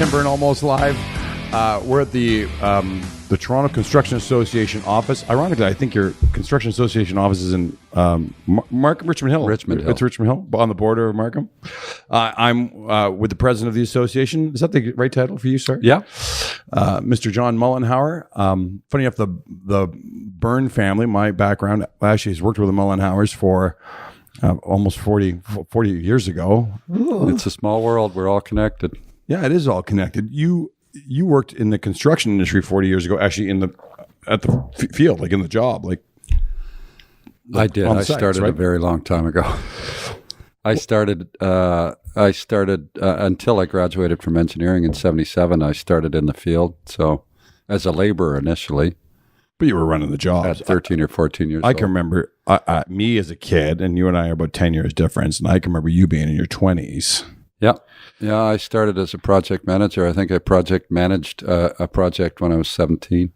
Tim Byrne, Almost Live. We're at the Toronto Construction Association office. Ironically, I think your Construction Association office is in Markham, Richmond Hill. Richmond Hill. It's Richmond Hill, on the border of Markham. I'm with the president of the association. Is that the right title for you, sir? Yeah. Mr. John Mullenhauer. Funny enough, the Byrne family, my background, actually has worked with the Mullenhauers for almost 40 years ago. Ooh. It's a small world. We're all connected. Yeah, it is all connected. You worked in the construction industry 40 years ago, actually at the field, like in the job, like I did. I started a very long time ago. I started until I graduated from engineering in 1977. I started in the field, so as a laborer initially. But you were running the job at 13 or 14 years old. I can remember me as a kid, and you and I are about 10 years difference, and I can remember you being in your 20s. Yeah. Yeah, I started as a project manager. I think I project managed a project when I was 17.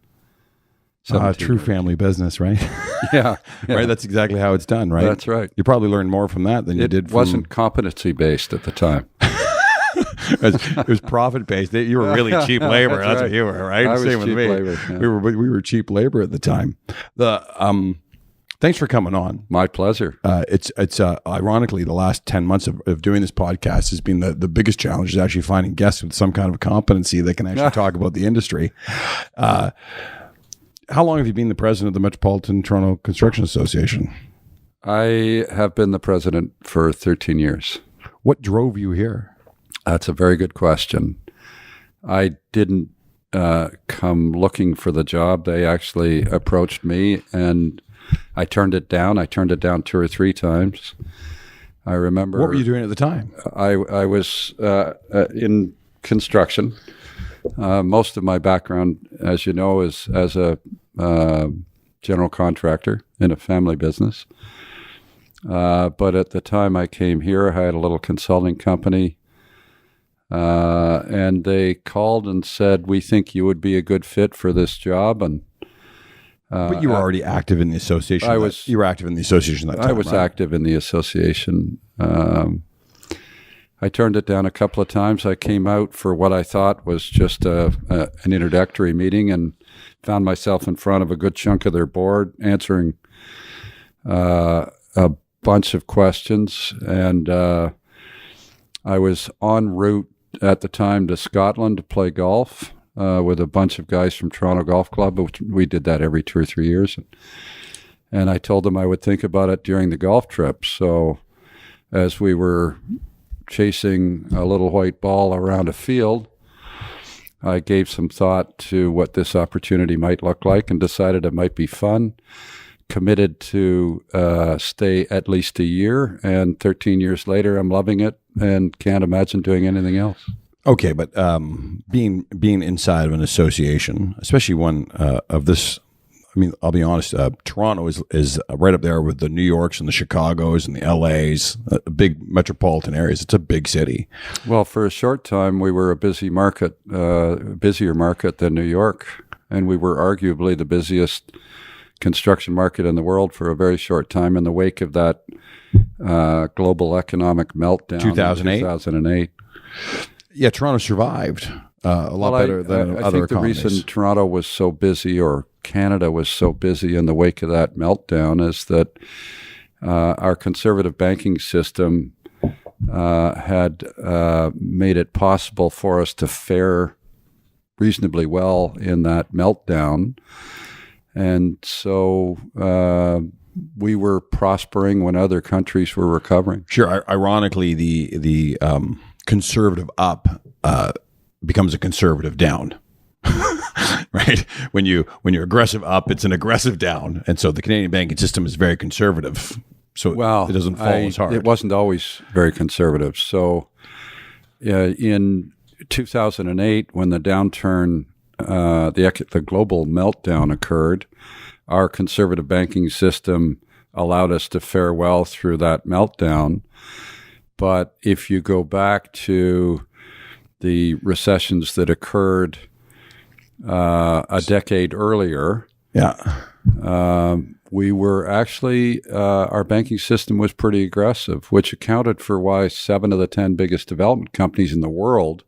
True family business, right? Yeah. Right? That's exactly how it's done, right? That's right. You probably learned more from that than you did from... It wasn't competency-based at the time. It was profit-based. You were really cheap labor. That's what you were, right? I was Same cheap with me. labor. Yeah. We were cheap labor at the time. Thanks for coming on. My pleasure. It's ironically, the last 10 months of doing this podcast has been the biggest challenge is actually finding guests with some kind of competency that can actually talk about the industry. How long have you been the president of the Metropolitan Toronto Construction Association? I have been the president for 13 years. What drove you here? That's a very good question. I didn't come looking for the job. They actually approached me, and I turned it down. I turned it down 2 or 3 times. I remember. What were you doing at the time? I was in construction. Most of my background, as you know, is as a general contractor in a family business. But at the time I came here, I had a little consulting company. And they called and said, "We think you would be a good fit for this job." And but you were already active in the association. You were active in the association that time. I was active in the association. I turned it down a couple of times. I came out for what I thought was just an introductory meeting and found myself in front of a good chunk of their board answering a bunch of questions. And I was en route at the time to Scotland to play golf with a bunch of guys from Toronto Golf Club. We did that every 2 or 3 years. And I told them I would think about it during the golf trip. So as we were chasing a little white ball around a field, I gave some thought to what this opportunity might look like and decided it might be fun. Committed to stay at least a year, and 13 years later, I'm loving it and can't imagine doing anything else. Okay, but being inside of an association, especially one of this, I mean, I'll be honest, Toronto is right up there with the New Yorks and the Chicagos and the LAs, big metropolitan areas. It's a big city. Well, for a short time, we were a busy market, busier market than New York, and we were arguably the busiest construction market in the world for a very short time in the wake of that global economic meltdown 2008. Yeah, Toronto survived a lot better than other economies. The reason Toronto was so busy, or Canada was so busy in the wake of that meltdown, is that our conservative banking system had made it possible for us to fare reasonably well in that meltdown. And so we were prospering when other countries were recovering. Sure. Ironically, the conservative up becomes a conservative down. Right? When you're aggressive up, it's an aggressive down. And so the Canadian banking system is very conservative. So it doesn't fall as hard. It wasn't always very conservative. So in 2008, when the downturn, the global meltdown occurred, our conservative banking system allowed us to fare well through that meltdown. But if you go back to the recessions that occurred a decade earlier, we were actually, our banking system was pretty aggressive, which accounted for why 7 of the 10 biggest development companies in the world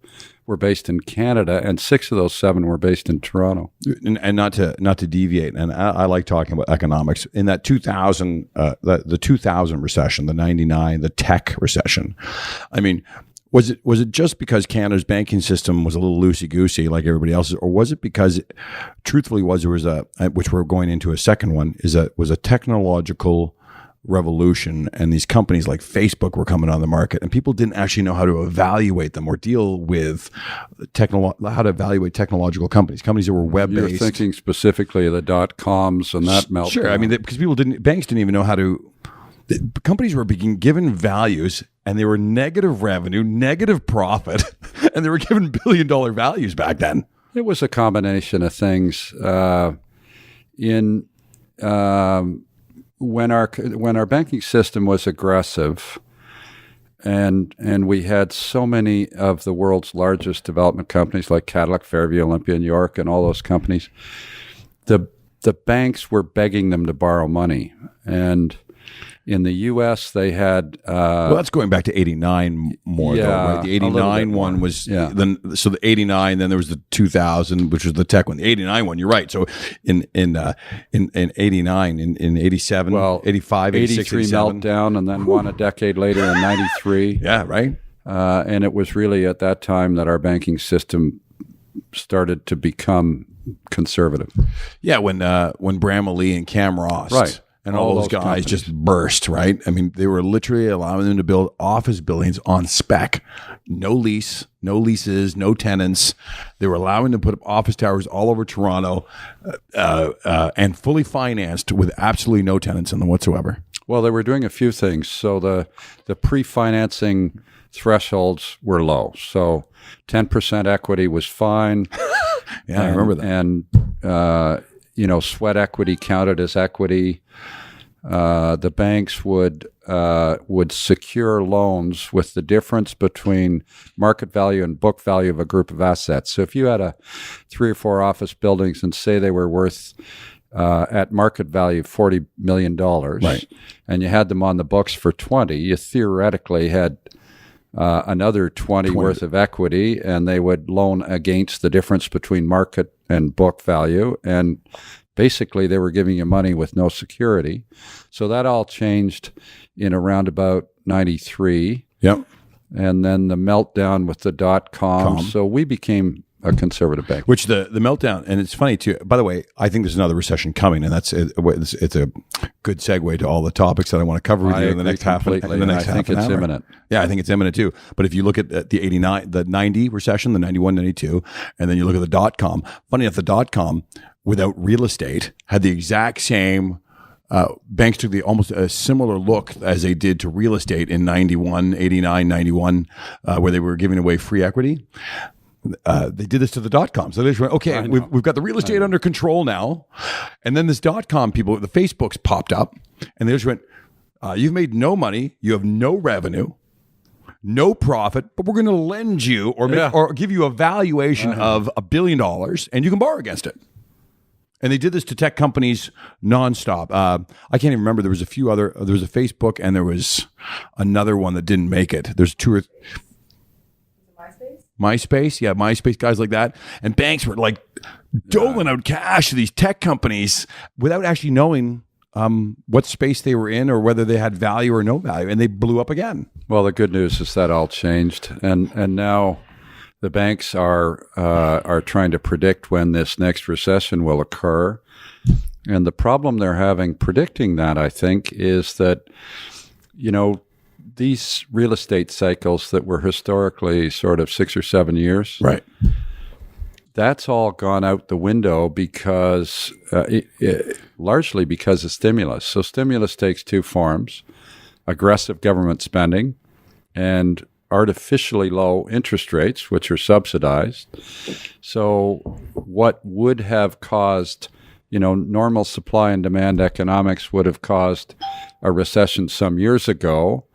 were based in Canada, and 6 of those 7 were based in Toronto. And not to deviate, and I like talking about economics. In that 2000, the 2000 recession, the 99, the tech recession, I mean, was it just because Canada's banking system was a little loosey goosey like everybody else's, or was it because, truthfully, there was which we're going into a second one, was a technological revolution, and these companies like Facebook were coming on the market, and people didn't actually know how to evaluate them or deal with how to evaluate technological companies that were web-based. You're thinking specifically of the .coms and that meltdown. Sure, I mean, because banks didn't even know how to. Companies were being given values, and they were negative revenue, negative profit, and they were given billion-dollar values back then. It was a combination of things. When our banking system was aggressive, and we had so many of the world's largest development companies like Cadillac, Fairview, Olympia, New York, and all those companies, the banks were begging them to borrow money. And in the U.S., they had... well, that's going back to 89 more, though, right? The 89 one was... So the 89, then there was the 2000, which was the tech one. The 89 one, you're right. So in 89, in 87, 85, 86, 83 87. meltdown, and then one a decade later in 93. Yeah, right? And it was really at that time that our banking system started to become conservative. Yeah, when Bramah Lee and Cam Ross... Right. And all those guys companies just burst, right? I mean, they were literally allowing them to build office buildings on spec. No leases, no tenants. They were allowing them to put up office towers all over Toronto and fully financed with absolutely no tenants in them whatsoever. Well, they were doing a few things. So the pre-financing thresholds were low. So 10% equity was fine. Yeah, I remember that. And, sweat equity counted as equity. The banks would secure loans with the difference between market value and book value of a group of assets. So if you had 3 or 4 office buildings and say they were worth at market value $40 million, right, and you had them on the books for 20, you theoretically had another 20 worth of equity, and they would loan against the difference between market and book value. And basically, they were giving you money with no security. So that all changed in around about 93. Yep. And then the meltdown with the .com. So we became a conservative bank. Which the meltdown, and it's funny too, by the way, I think there's another recession coming, and it's a good segue to all the topics that I want to cover with you in the next half an hour. I think it's imminent. Yeah, I think it's imminent too. But if you look at the 89, the 90 recession, the 91, 92, and then you look at the .com, funny enough, the .com without real estate had the exact same banks took almost a similar look as they did to real estate in 91, 89, 91, where they were giving away free equity. They did this to the .com. So they just went, okay, we've got the real estate under control now. And then this .com people, the Facebooks popped up, and they just went, you've made no money, you have no revenue, no profit, but we're going to lend you or give you a valuation of $1 billion, and you can borrow against it. And they did this to tech companies nonstop. I can't even remember. There was a Facebook, and there was another one that didn't make it. There's 2 or MySpace, yeah, MySpace, guys like that. And banks were like doling out cash to these tech companies without actually knowing what space they were in or whether they had value or no value, and they blew up again. Well, the good news is that all changed, and now the banks are trying to predict when this next recession will occur. And the problem they're having predicting that, I think, is that, these real estate cycles that were historically sort of 6 or 7 years, right? That's all gone out the window because, largely because of stimulus. So stimulus takes 2 forms: aggressive government spending and artificially low interest rates, which are subsidized. So what would have caused, normal supply and demand economics would have caused a recession some years ago.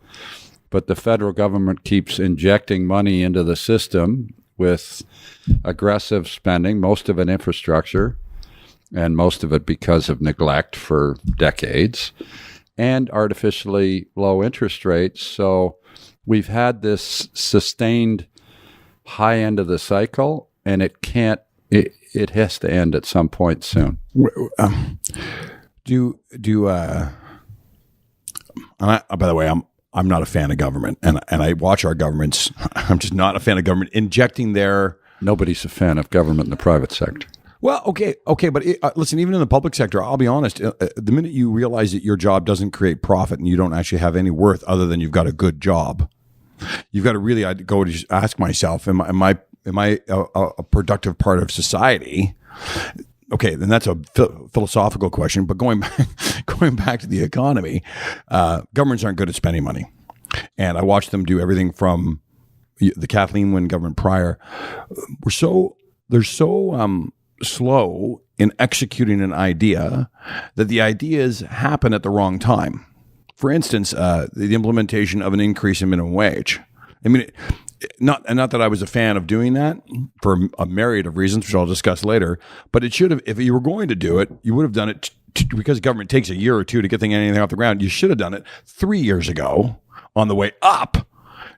But the federal government keeps injecting money into the system with aggressive spending, most of it infrastructure, and most of it because of neglect for decades, and artificially low interest rates. So we've had this sustained high end of the cycle, and it can't. It has to end at some point soon. By the way, I'm not a fan of government, and I watch our governments. I'm just not a fan of government injecting their. Nobody's a fan of government in the private sector. Well, okay, but listen, even in the public sector, I'll be honest. The minute you realize that your job doesn't create profit and you don't actually have any worth other than you've got a good job, you've got to really go to just ask myself: Am I a productive part of society? Okay, then that's a philosophical question. But going back to the economy, governments aren't good at spending money, and I watched them do everything from the Kathleen Wynne government prior. They're so slow in executing an idea that the ideas happen at the wrong time. For instance, the implementation of an increase in minimum wage. I mean, not that I was a fan of doing that for a myriad of reasons, which I'll discuss later. But it should have, if you were going to do it, you would have done it because government takes a year or two to get anything off the ground. You should have done it 3 years ago on the way up,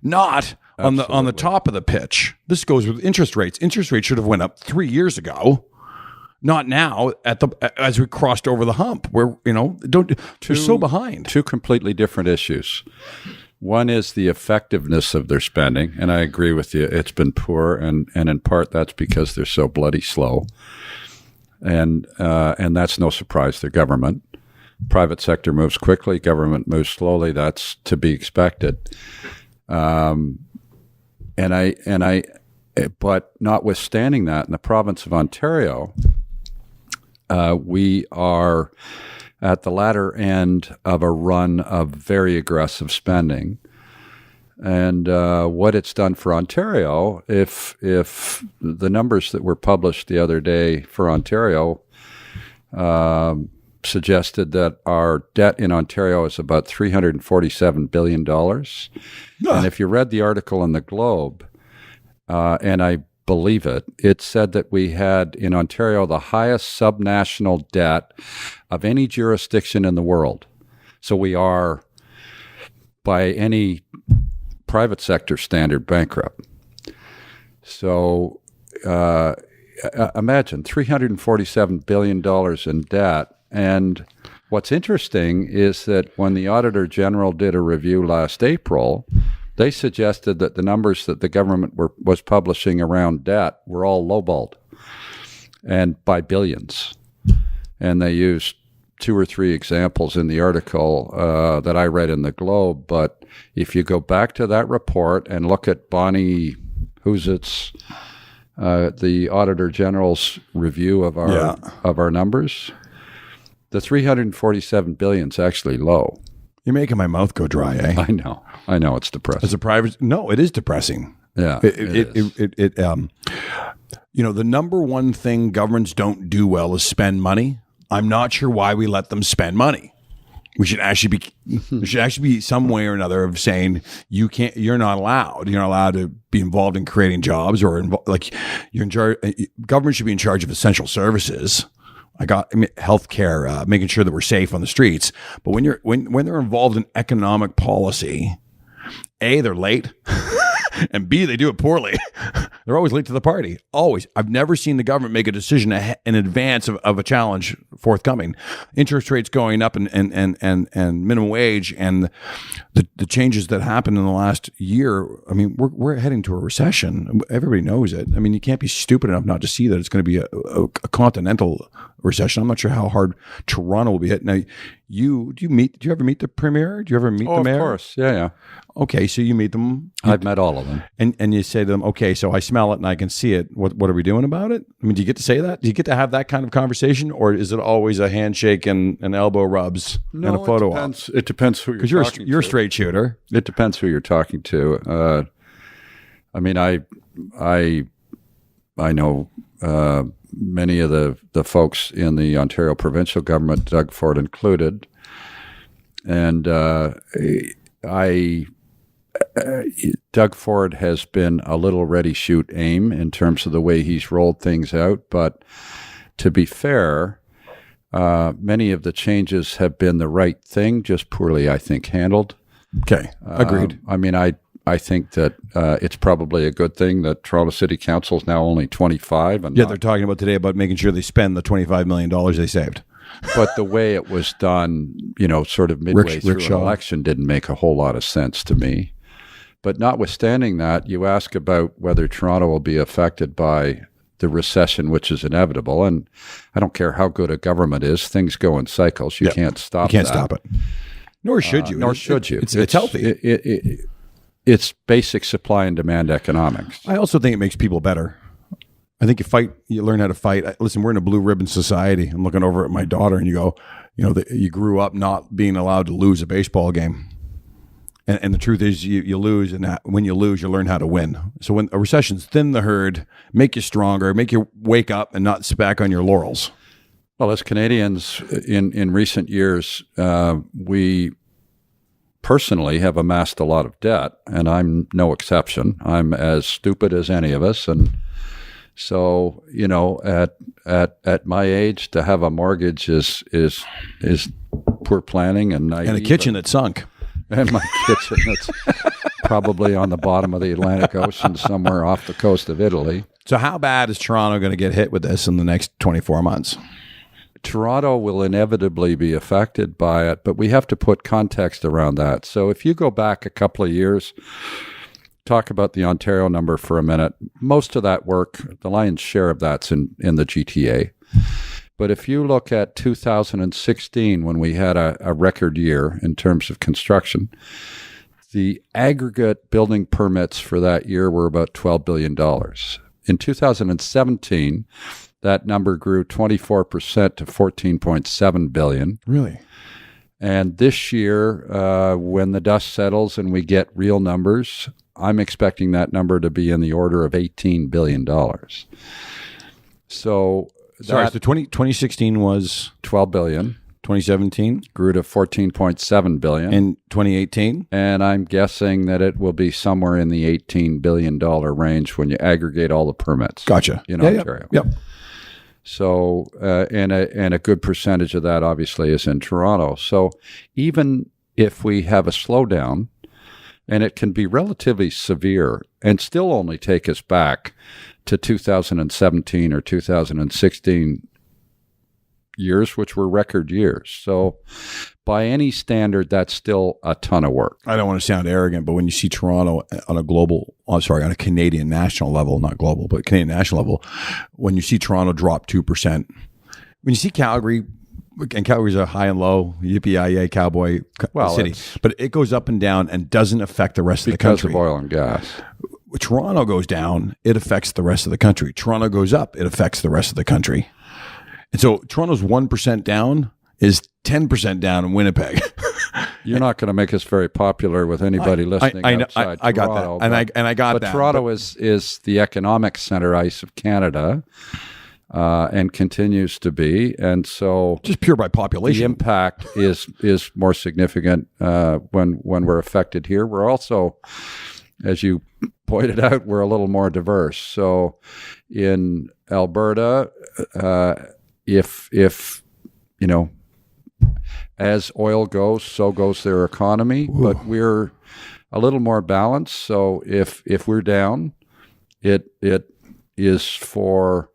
not on the top of the pitch. This goes with interest rates. Interest rates should have went up 3 years ago, not now as we crossed over the hump. Where they're so behind. Two completely different issues. One is the effectiveness of their spending, and I agree with you. It's been poor, and in part that's because they're so bloody slow. And that's no surprise. They're government. Private sector moves quickly. Government moves slowly. That's to be expected. But notwithstanding that, in the province of Ontario, we are at the latter end of a run of very aggressive spending. And what it's done for Ontario, if the numbers that were published the other day for Ontario suggested that our debt in Ontario is about $347 billion. And if you read the article in the Globe, and I believe it, it said that we had in Ontario the highest subnational debt of any jurisdiction in the world. So we are, by any private sector standard, bankrupt. So imagine $347 billion in debt. And what's interesting is that when the Auditor General did a review last April, they suggested that the numbers that the government was publishing around debt were all lowballed, and by billions. And they used 2 or 3 examples in the article that I read in the Globe. But if you go back to that report and look at Bonnie Huzit's, the Auditor General's review of our numbers, the $347 billion is actually low. You're making my mouth go dry, eh? I know it's depressing. As a private, no, it is depressing. Yeah, the number one thing governments don't do well is spend money. I'm not sure why we let them spend money. We should actually be some way or another of saying you're not allowed to be involved in creating jobs or you're in charge. Government should be in charge of essential services. Healthcare, making sure that we're safe on the streets. But when they're involved in economic policy, A, they're late, and B, they do it poorly. They're always late to the party. Always. I've never seen the government make a decision in advance of a challenge forthcoming. Interest rates going up and minimum wage and the changes that happened in the last year. I mean, we're heading to a recession. Everybody knows it. I mean, you can't be stupid enough not to see that it's going to be a continental recession. I'm not sure how hard Toronto will be hit. Now, do you ever meet the premier? Do you ever meet the mayor? Of course. Yeah. Okay, so you meet them. I've met all of them. And you say to them, okay, so I smell it and I can see it. What are we doing about it? I mean, do you get to say that? Do you get to have that kind of conversation? Or is it always a handshake and elbow rubs and a photo op? It depends who you're talking to. Because you're a straight shooter. It depends who you're talking to. I mean, I know many of the folks in the Ontario provincial government, Doug Ford included. And Doug Ford has been a little ready, shoot, aim in terms of the way he's rolled things out. But to be fair, many of the changes have been the right thing, just poorly, I think, handled. Okay, agreed. I mean, I I think that it's probably a good thing that Toronto City Council is now only 25. And they're talking about today about making sure they spend the $25 million they saved. But the way it was done, sort of midway through an election didn't make a whole lot of sense to me. But notwithstanding that, you ask about whether Toronto will be affected by the recession, which is inevitable. And I don't care how good a government is, things go in cycles. You can't stop You can't stop it. Nor should you. Nor should you. It's healthy. It's basic supply and demand economics. I also think it makes people better. I think you learn how to fight. Listen, we're in a blue ribbon society. I'm looking over at my daughter and you go, you grew up not being allowed to lose a baseball game. And the truth is you lose, and when you lose, you learn how to win. So when a recession's thin the herd, make you stronger, make you wake up and not sit back on your laurels. Well, as Canadians in recent years, we personally have amassed a lot of debt, and I'm no exception. I'm as stupid as any of us, and so at my age, to have a mortgage is poor planning and naive. And a kitchen that sunk. And my kitchen that's probably on the bottom of the Atlantic Ocean somewhere off the coast of Italy. So how bad is Toronto going to get hit with this in the next 24 months? Toronto will inevitably be affected by it, but we have to put context around that. So if you go back a couple of years, talk about the Ontario number for a minute. Most of that work, the lion's share of that's in the GTA. But if you look at 2016, when we had a record year in terms of construction, the aggregate building permits for that year were about $12 billion. In 2017, that number grew 24% to $14.7 billion. Really? And this year, when the dust settles and we get real numbers, I'm expecting that number to be in the order of $18 billion. So... Sorry, so 2016 was $12 billion. 2017 grew to $14.7 billion. In 2018? And I'm guessing that it will be somewhere in the $18 billion range when you aggregate all the permits. Gotcha. In Ontario. Yep. So, and a good percentage of that obviously is in Toronto. So even if we have a slowdown, and it can be relatively severe and still only take us back to 2017 or 2016 years, which were record years. So by any standard, that's still a ton of work. I don't want to sound arrogant, but when you see Toronto on a Canadian national level, not global, but Canadian national level, when you see Toronto drop 2%, when you see Calgary, and Calgary's a high and low, yippee-yi-yay cowboy city, but it goes up and down and doesn't affect the rest of the country. Because of oil and gas. Toronto goes down, it affects the rest of the country. Toronto goes up, it affects the rest of the country. And so Toronto's 1% down is 10% down in Winnipeg. You're not going to make us very popular with anybody listening outside I got Toronto, that. And I got that. But Toronto is the economic center ice of Canada and continues to be. And so just pure by population. The impact is more significant when we're affected here. We're also, as you pointed out, we're a little more diverse. So in Alberta, if as oil goes, so goes their economy. Ooh. But we're a little more balanced. So if we're down, it is for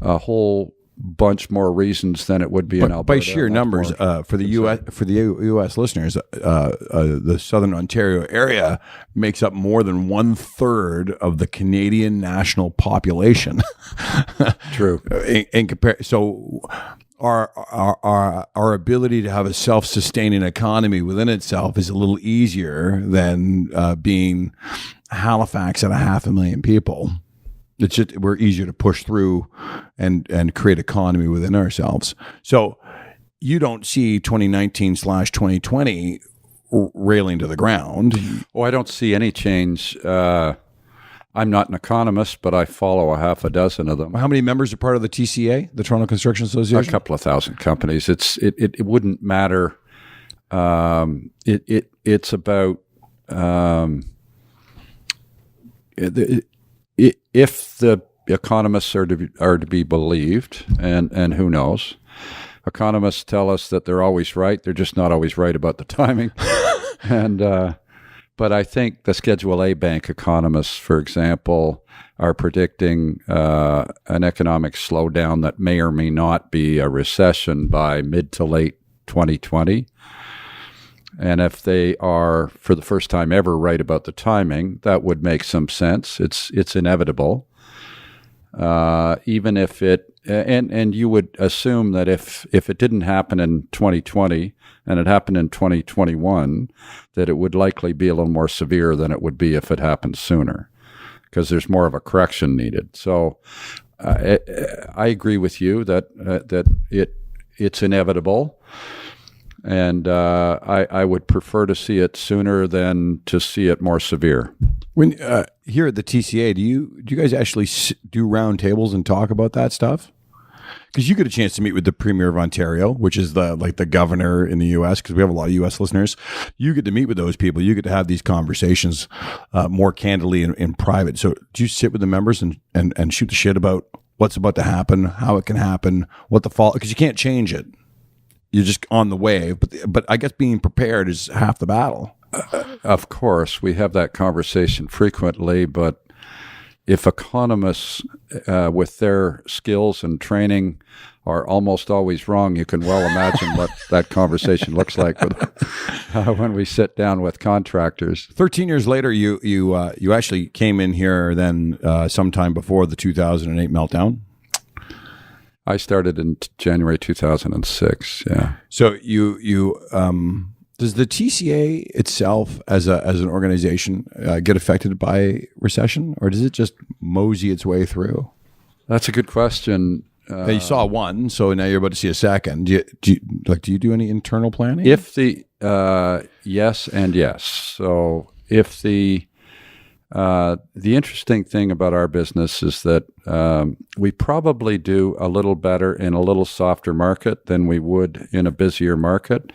a whole bunch more reasons than it would be in Alberta. By sheer numbers, for the U.S. listeners, the Southern Ontario area makes up more than 1/3 of the Canadian national population. True. So our ability to have a self-sustaining economy within itself is a little easier than being Halifax at 500,000 people. It's just, we're easier to push through and create economy within ourselves. So you don't see 2019/2020 railing to the ground. Oh, I don't see any change. I'm not an economist, but I follow a half a dozen of them. How many members are part of the TCA, the Toronto Construction Association? A couple of thousand companies. It wouldn't matter. It's about if the economists are to be believed, and who knows, economists tell us that they're always right. They're just not always right about the timing. But But I think the Schedule A bank economists, for example, are predicting an economic slowdown that may or may not be a recession by mid to late 2020. And if they are, for the first time ever, right about the timing, that would make some sense. It's inevitable. Even if it, and you would assume that if it didn't happen in 2020 and it happened in 2021, that it would likely be a little more severe than it would be if it happened sooner, because there's more of a correction needed. So I agree with you that it's inevitable. And I would prefer to see it sooner than to see it more severe. When here at the TCA, do you guys actually do round tables and talk about that stuff? Because you get a chance to meet with the Premier of Ontario, which is the governor in the U.S., because we have a lot of U.S. listeners. You get to meet with those people. You get to have these conversations more candidly in private. So do you sit with the members and shoot the shit about what's about to happen, how it can happen, what the fall? Because you can't change it. You're just on the wave. But I guess being prepared is half the battle. Of course, we have that conversation frequently, but if economists with their skills and training are almost always wrong, you can well imagine what that conversation looks like when we sit down with contractors. 13 years later, you actually came in here then sometime before the 2008 meltdown. I started in January 2006. Yeah. So you does the TCA itself as an organization get affected by recession, or does it just mosey its way through? That's a good question. You saw one, so now you're about to see a second. Do you do any internal planning? If the yes and yes. So if the interesting thing about our business is that we probably do a little better in a little softer market than we would in a busier market.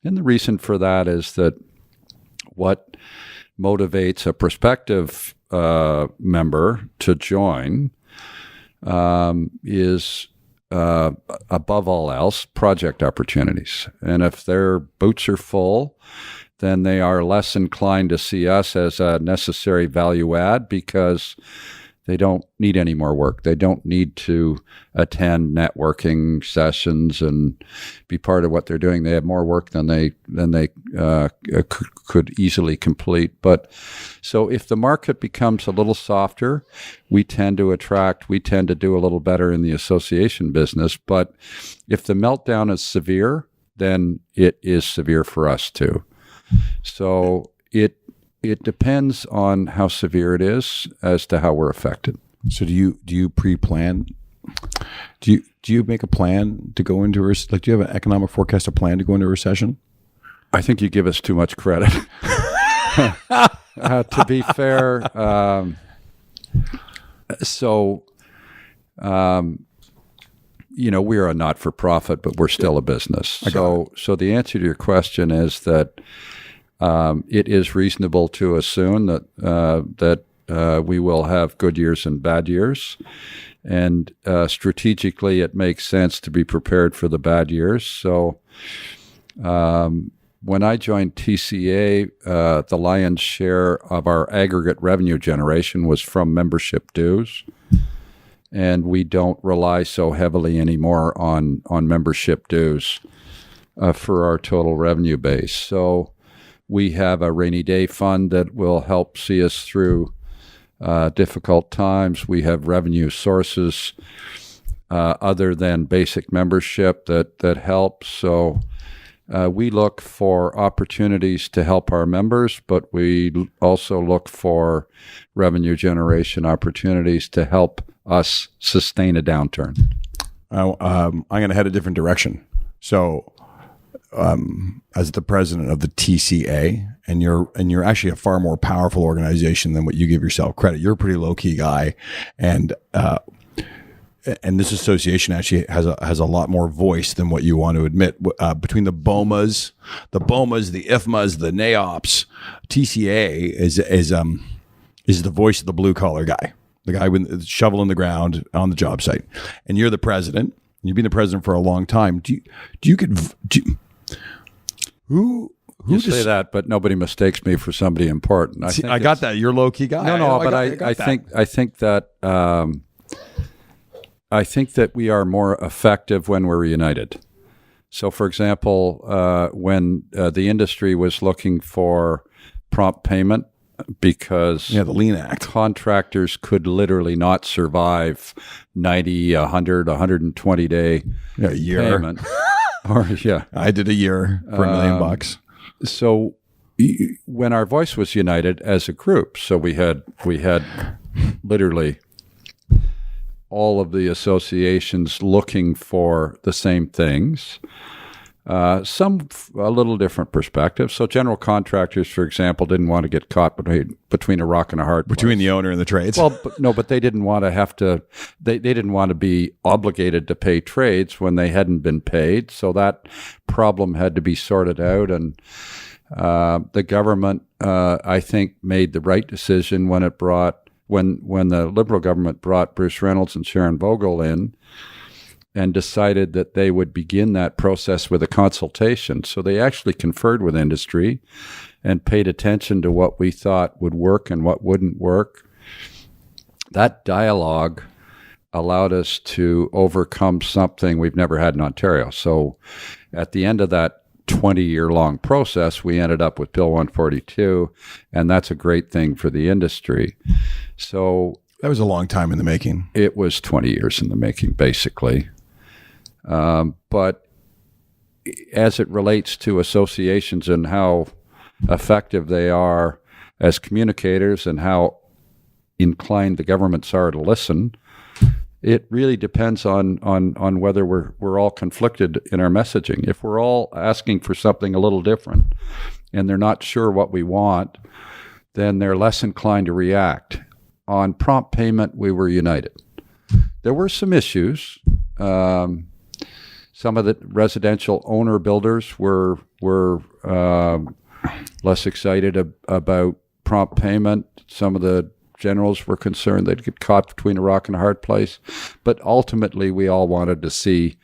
And the reason for that is that what motivates a prospective member to join is, above all else, project opportunities. And if their boots are full, then they are less inclined to see us as a necessary value add because they don't need any more work. They don't need to attend networking sessions and be part of what they're doing. They have more work than they could easily complete. But so if the market becomes a little softer, we tend to do a little better in the association business. But if the meltdown is severe, then it is severe for us too. So it depends on how severe it is as to how we're affected. So do you pre-plan? Do you make a plan to go into do you have an economic forecast, a plan to go into a recession? I think you give us too much credit. To be fair, we're a not-for-profit, but we're still a business. So the answer to your question is that it is reasonable to assume that we will have good years and bad years, and strategically, it makes sense to be prepared for the bad years. So, when I joined TCA, the lion's share of our aggregate revenue generation was from membership dues, and we don't rely so heavily anymore on membership dues for our total revenue base. So we have a rainy day fund that will help see us through difficult times. We have revenue sources other than basic membership that help. So we look for opportunities to help our members, but we also look for revenue generation opportunities to help us sustain a downturn. I'm going to head a different direction. So as the president of the TCA, and you're actually a far more powerful organization than what you give yourself credit. You're a pretty low key guy, and this association actually has a lot more voice than what you want to admit. Between the BOMAs, the IFMAs, the NAOPs, TCA is the voice of the blue collar guy, the guy with the shovel in the ground on the job site. And you're the president. You've been the president for a long time. You say that, but nobody mistakes me for somebody important. I got that. You're a low key guy. I think that we are more effective when we're united. So, for example, when the industry was looking for prompt payment because the Lean Act, contractors could literally not survive 90, 100, 120 day year payment. I did a year for $1 million. So when our voice was united as a group, so we had literally all of the associations looking for the same things, some a little different perspectives. So general contractors, for example, didn't want to get caught between a rock and a hard place. Between the owner and the trades. Well, but they didn't want to have to. They didn't want to be obligated to pay trades when they hadn't been paid. So that problem had to be sorted out, and the government, I think, made the right decision when it brought. When the Liberal government brought Bruce Reynolds and Sharon Vogel in and decided that they would begin that process with a consultation. So they actually conferred with industry and paid attention to what we thought would work and what wouldn't work. That dialogue allowed us to overcome something we've never had in Ontario. So at the end of that 20-year-long process, we ended up with Bill 142, and that's a great thing for the industry. So that was a long time in the making. It was 20 years in the making, basically. But as it relates to associations and how effective they are as communicators and how inclined the governments are to listen, it really depends on whether we're all conflicted in our messaging. If we're all asking for something a little different and they're not sure what we want, then they're less inclined to react. On prompt payment, we were united. There were some issues. Some of the residential owner builders were less excited about prompt payment. Some of the generals were concerned they'd get caught between a rock and a hard place. But ultimately, we all wanted to see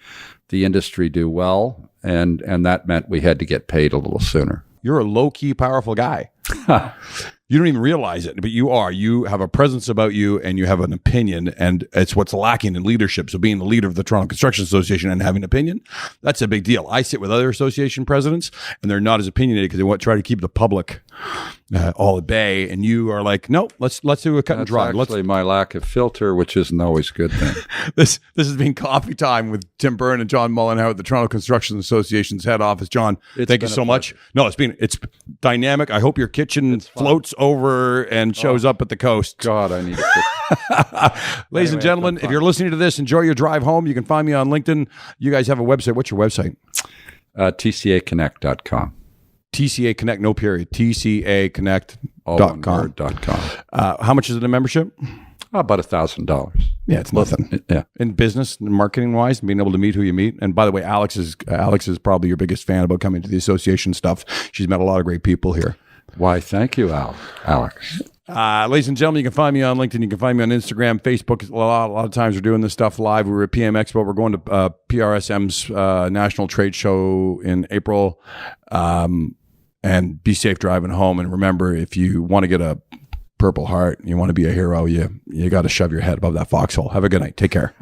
the industry do well, and that meant we had to get paid a little sooner. You're a low-key, powerful guy. You don't even realize it, but you are. You have a presence about you, and you have an opinion, and it's what's lacking in leadership. So being the leader of the Toronto Construction Association and having an opinion, that's a big deal. I sit with other association presidents, and they're not as opinionated because they want to try to keep the public all at bay. And you are like, no, let's do a cut and dry. That's actually my lack of filter, which isn't always a good thing. This has been Coffee Time with Tim Byrne and John Mullenhour at the Toronto Construction Association's head office. John, thank you so much. No, it's dynamic. I hope your kitchen floats over and shows up at the coast. God, I need it. Ladies and gentlemen, if you're listening to this, enjoy your drive home. You can find me on LinkedIn. You guys have a website. What's your website? TCAconnect.com. TCA Connect, no period. TCAconnect.com. How much is it a membership? About $1,000. Yeah, it's nothing. Yeah, in business, marketing wise, being able to meet who you meet. And by the way, Alex is probably your biggest fan about coming to the association stuff. She's met a lot of great people here. Why, thank you, Alex. Ladies and gentlemen, you can find me on LinkedIn. You can find me on Instagram, Facebook. A lot of times we're doing this stuff live. We were at PM Expo. We're going to PRSM's National Trade Show in April. And be safe driving home. And remember, if you want to get a Purple Heart and you want to be a hero, you got to shove your head above that foxhole. Have a good night. Take care.